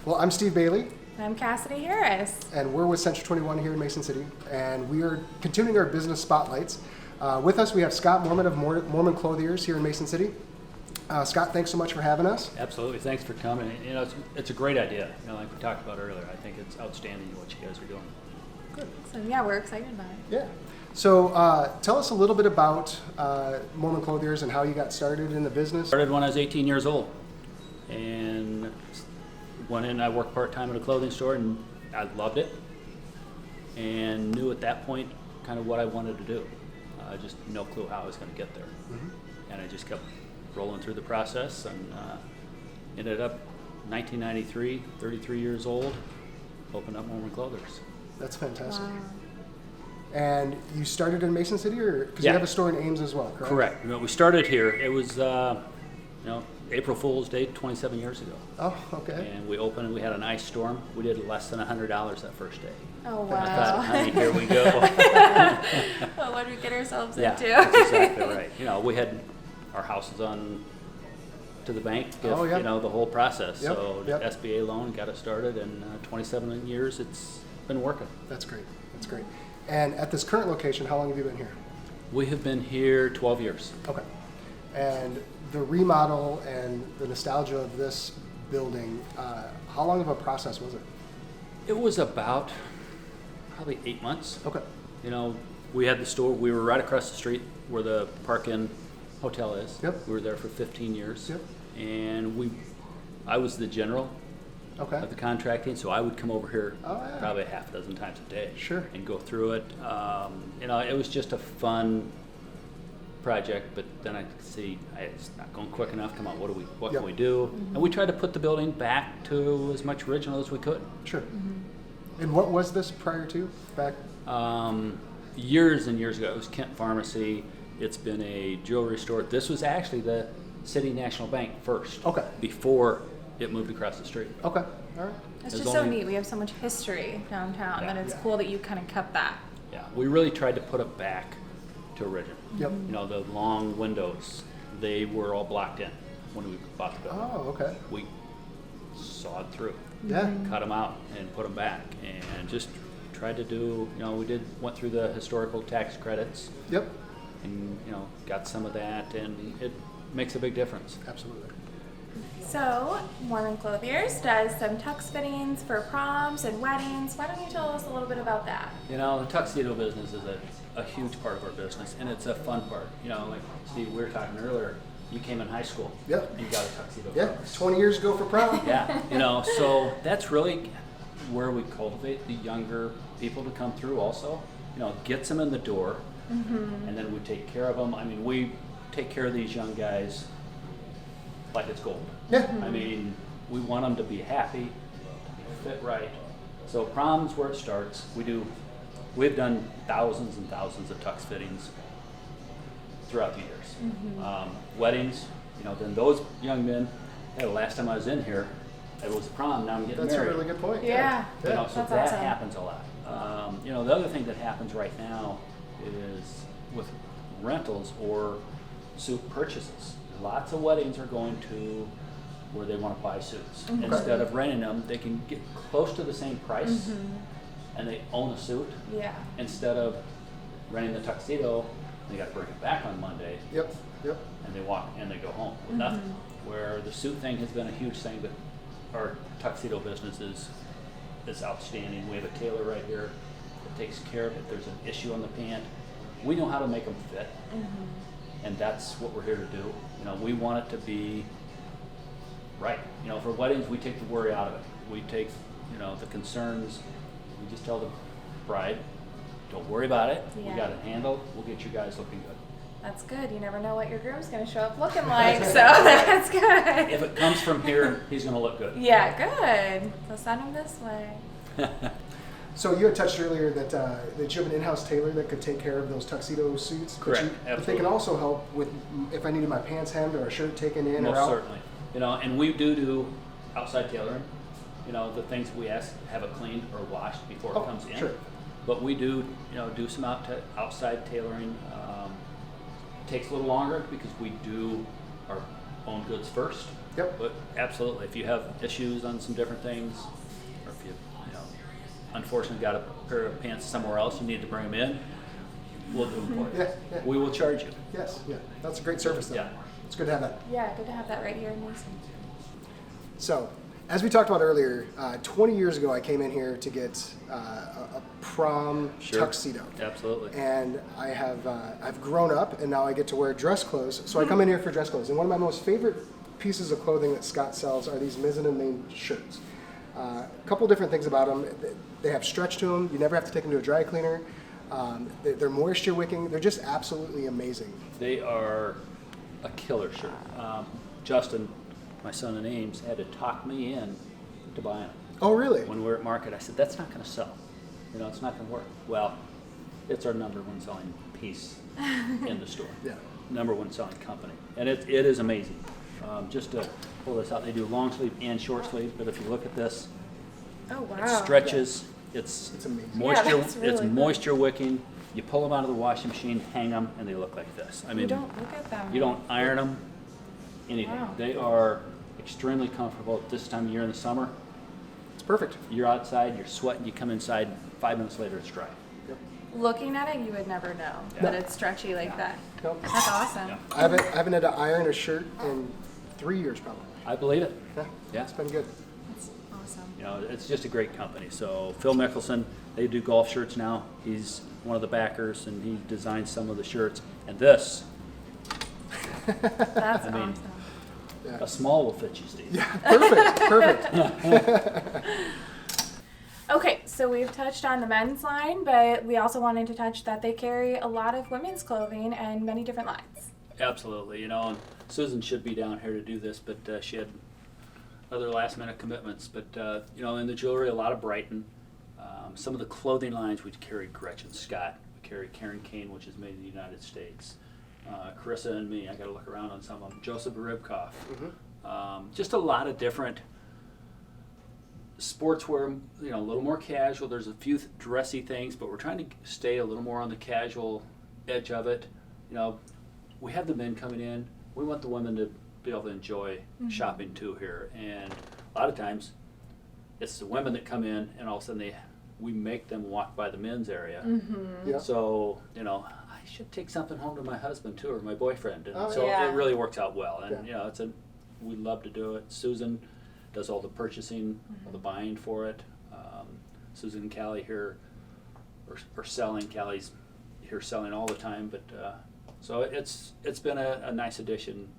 Well, I'm Steve Bailey. I'm Cassidy Harris. And we're with Century 21 here in Mason City, and we are continuing our business spotlights. With us, we have Scott Moorman of Moorman Clothiers here in Mason City. Scott, thanks so much for having us. Absolutely, thanks for coming. You know, it's a great idea. You know, like we talked about earlier, I think it's outstanding what you guys are doing. Good. So yeah, we're excited about it. Yeah. So tell us a little bit about Moorman Clothiers and how you got started in the business. Started when I was 18 years old, and went in. I worked part-time at a clothing store, and I loved it, and knew at that point kind of what I wanted to do. Just no clue how I was going to get there, and I just kept rolling through the process, and ended up 1993, 33 years old, opened up Moorman Clothiers. That's fantastic. Wow. And you started in Mason City, or because Yeah. you have a store in Ames as well, correct? Correct. You know, we started here. It was April Fool's Day 27 years ago. Oh, okay. And we opened, we had an ice storm. We did less than $100 that first day. Oh I thought, wow. honey, here we go. Well, what did we get ourselves Yeah, into? that's exactly right. You know, we had our houses on to the bank, Oh, yeah. you know, the whole process. Yep, So yep. SBA loan got us started, and 27 years it's been working. That's great. That's great. And at this current location, how long have you been here? We have been here 12 years. Okay. And the remodel and the nostalgia of this building, how long of a process was it? It was about probably 8 months. Okay. You know, we had the store, we were right across the street where the Park Inn Hotel is. Yep. We were there for 15 years. Yep. And I was the general Okay. of the contracting, so I would come over here Oh, yeah. probably a half dozen times a day. Sure. And go through it. You know, it was just a fun project, but then I could see it's not going quick enough. Come on, what Yep. can we do? And we tried to put the building back to as much original as we could. Sure. And what was this prior to? Back? Years and years ago, it was Kent Pharmacy. It's been a jewelry store. This was actually the City National Bank first. Okay. Before it moved across the street. Okay. All right. It's There's just so only- neat. We have so much history downtown Yeah. that it's Yeah. cool that you kind of kept that. Yeah, we really tried to put it back to original. Yep. You know, the long windows, they were all blocked in when we bought the building. Oh, okay. We sawed through, Yeah. cut them out and put them back, and just tried to do, you know, went through the historical tax credits Yep. and, you know, got some of that, and it makes a big difference. Absolutely. So, Moorman Clothiers does some tux fittings for proms and weddings. Why don't you tell us a little bit about that? You know, the tuxedo business is a huge part of our business, and it's a fun part. You know, like Steve, we were talking earlier, you came in high school. Yep. And you got a tuxedo. Yeah. 20 years ago for prom. Yeah, you know, so that's really where we cultivate the younger people to come through also. You know, gets them in the door, and then we take care of them. I mean, we take care of these young guys like it's gold. Yeah. I mean, we want them to be happy, to fit right. So prom's where it starts. We've done thousands and thousands of tux fittings throughout the years. Weddings, you know, then those young men, hey, the last time I was in here, it was prom, now I'm getting That's married. a really good point. Yeah. You know, so That's that awesome. happens a lot. You know, the other thing that happens right now is with rentals or suit purchases. Lots of weddings are going to where they want to buy suits. Instead of renting them, they can get close to the same price and they own a suit. Yeah. Instead of renting the tuxedo, they got to bring it back on Monday Yep. Yep. and they walk and they go home with nothing. Where the suit thing has been a huge thing, but our tuxedo business is outstanding. We have a tailor right here that takes care of it. If there's an issue on the pant, we know how to make them fit, and that's what we're here to do. You know, we want it to be right. You know, for weddings, we take the worry out of it. We take, you know, the concerns. We just tell the bride, don't worry about it. Yeah. We got it handled. We'll get you guys looking good. That's good. You never know what your groom's going to show up looking like, so that's good. If it comes from here, he's going to look good. Yeah, good. So send him this way. So you had touched earlier that you have an in-house tailor that could take care of those tuxedo suits. Correct, But they absolutely. can also help with if I needed my pants hemmed or a shirt taken in or Most out. certainly. And we do outside tailoring. The things we ask have it cleaned or washed before it comes in. Sure. But we do some outside tailoring. Takes a little longer because we do our own goods first. Yep. But absolutely, if you have issues on some different things, or if you unfortunately got a pair of pants somewhere else, you need to bring them in, we'll do them for you. Yeah. We will charge you. Yes. Yeah. That's a great service, though. Yeah. It's good to have that. Yeah, good to have that right here in Mason. So, as we talked about earlier, 20 years ago I came in here to get a prom tuxedo. Absolutely. And I've grown up, and now I get to wear dress clothes. So I come in here for dress clothes. And one of my most favorite pieces of clothing that Scott sells are these mizzen and main shirts. A couple different things about them. They have stretch to them. You never have to take them to a dry cleaner. They're moisture wicking. They're just absolutely amazing. They are a killer shirt. Justin, my son in Ames, had to talk me in to buy them. Oh, really? When we were at market, I said, that's not going to sell. It's not going to work. Well, it's our number one selling piece in the store. Yeah. Number one selling company. And it is amazing. Just to pull this out, they do long sleeve and short sleeve, but if you look at this, Oh, wow. it stretches. It's amazing. moisture. Yeah, that's really it's good. moisture wicking. You pull them out of the washing machine, hang them, and they look like this. I mean, You don't look at them. you don't iron them, anything. Wow. They are extremely comfortable at this time of year in the summer. It's perfect. You're outside, you're sweating, you come inside, 5 minutes later it's dry. Looking at it, you would never know that it's stretchy like that. Nope. That's awesome. Yeah. I haven't had to iron a shirt in 3 years probably. I believe it. Yeah. It's been good. That's awesome. It's just a great company. So Phil Mickelson, they do golf shirts now. He's one of the backers, and he designed some of the shirts. And this, That's I mean, awesome. a small will fit you, Steve. Yeah. Perfect. Okay, so we've touched on the men's line, but we also wanted to touch that they carry a lot of women's clothing and many different lines. Absolutely. And Susan should be down here to do this, but she had other last minute commitments. But, in the jewelry, a lot of Brighton. Some of the clothing lines, we carry Gretchen Scott. We carry Karen Kane, which is made in the United States. Carissa and me, I got to look around on some of them. Joseph Ribkoff. Just a lot of different sportswear, a little more casual. There's a few dressy things, but we're trying to stay a little more on the casual edge of it. We have the men coming in. We want the women to be able to enjoy shopping too here. And a lot of times, it's the women that come in, and all of a sudden we make them walk by the men's area. Yeah. So, I should take something home to my husband too, or my boyfriend. And Oh, so yeah. it really works out well. And, Yeah. we love to do it. Susan does all the purchasing, all the buying for it. Susan and Callie here are selling. Callie's here selling all the time, but so it's been a nice addition.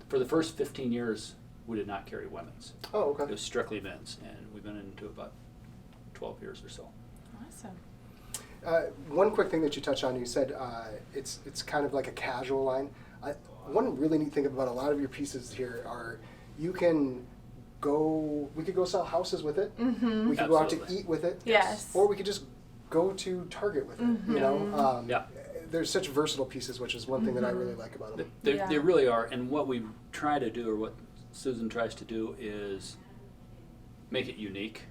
For the first 15 years, we did not carry women's. Oh, It okay. was strictly men's, and we've been into about 12 years or so. Awesome. One quick thing that you touched on, you said it's kind of like a casual line. One really neat thing about a lot of your pieces here are we could go sell houses with it. We could go out to Absolutely. eat with it. Yes. Or we could just go to Target with it. Yeah. There's such versatile pieces, which is one thing that I really like about them. They Yeah. really are, and what we try to do, or what Susan tries to do, is make it unique.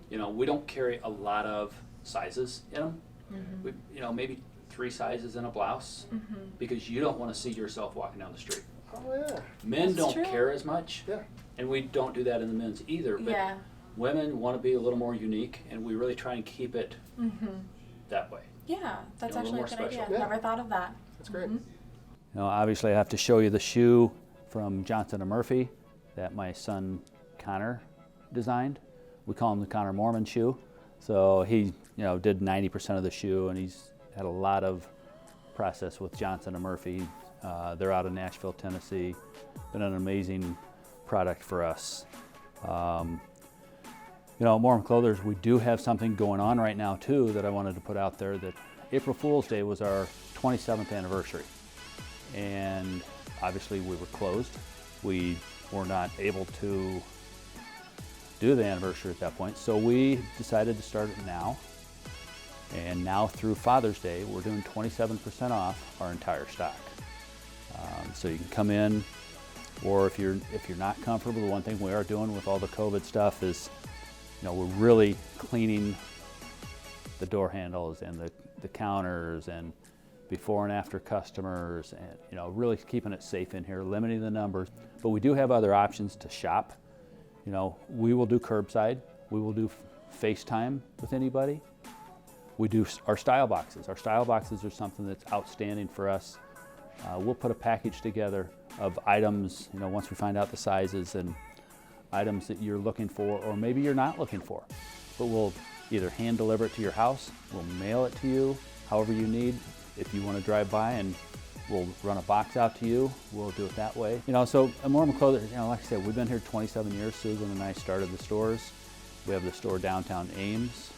We don't carry a lot of sizes in them. We, maybe 3 sizes in a blouse, because you don't want to see yourself walking down the street. Oh yeah. Men That's don't true. care as much, Yeah. and we don't do that in the men's either. But Yeah. women want to be a little more unique, and we really try and keep it that way. Yeah, that's A little actually a more good special. idea. Yeah. Never thought of that. That's great. Obviously, I have to show you the shoe from Johnson & Murphy that my son Connor designed. We call him the Connor Moorman shoe. So he, did 90% of the shoe, and he's had a lot of process with Johnson & Murphy. They're out of Nashville, Tennessee. Been an amazing product for us. Moorman Clothiers, we do have something going on right now too that I wanted to put out there. That April Fool's Day was our 27th anniversary, and obviously we were closed. We were not able to do the anniversary at that point. So we decided to start it now. And now through Father's Day, we're doing 27% off our entire stock. So you can come in, or if you're not comfortable, the one thing we are doing with all the COVID stuff is, we're really cleaning the door handles and the counters and before and after customers, and really keeping it safe in here, limiting the numbers. But we do have other options to shop. We will do curbside. We will do FaceTime with anybody. We do our style boxes. Our style boxes are something that's outstanding for us. We'll put a package together of items, once we find out the sizes and items that you're looking for, or maybe you're not looking for. But we'll either hand deliver it to your house, we'll mail it to you, however you need. If you want to drive by and we'll run a box out to you, we'll do it that way. So at Moorman Clothiers, like I said, we've been here 27 years. Susan and I started the stores. We have the store downtown Ames.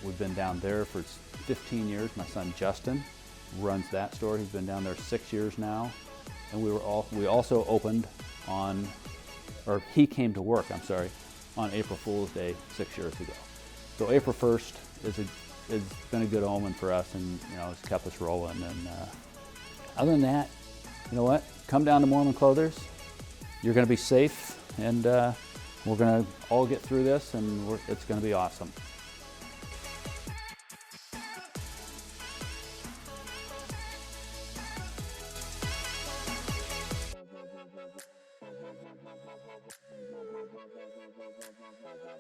We've been down there for 15 years. My son Justin runs that store. He's been down there 6 years now. And we also opened he came to work, on April Fool's Day 6 years ago. So April 1st has been a good omen for us, and it's kept us rolling. And other than that, you know what? Come down to Moorman Clothiers. You're going to be safe, and we're going to all get through this, and it's going to be awesome.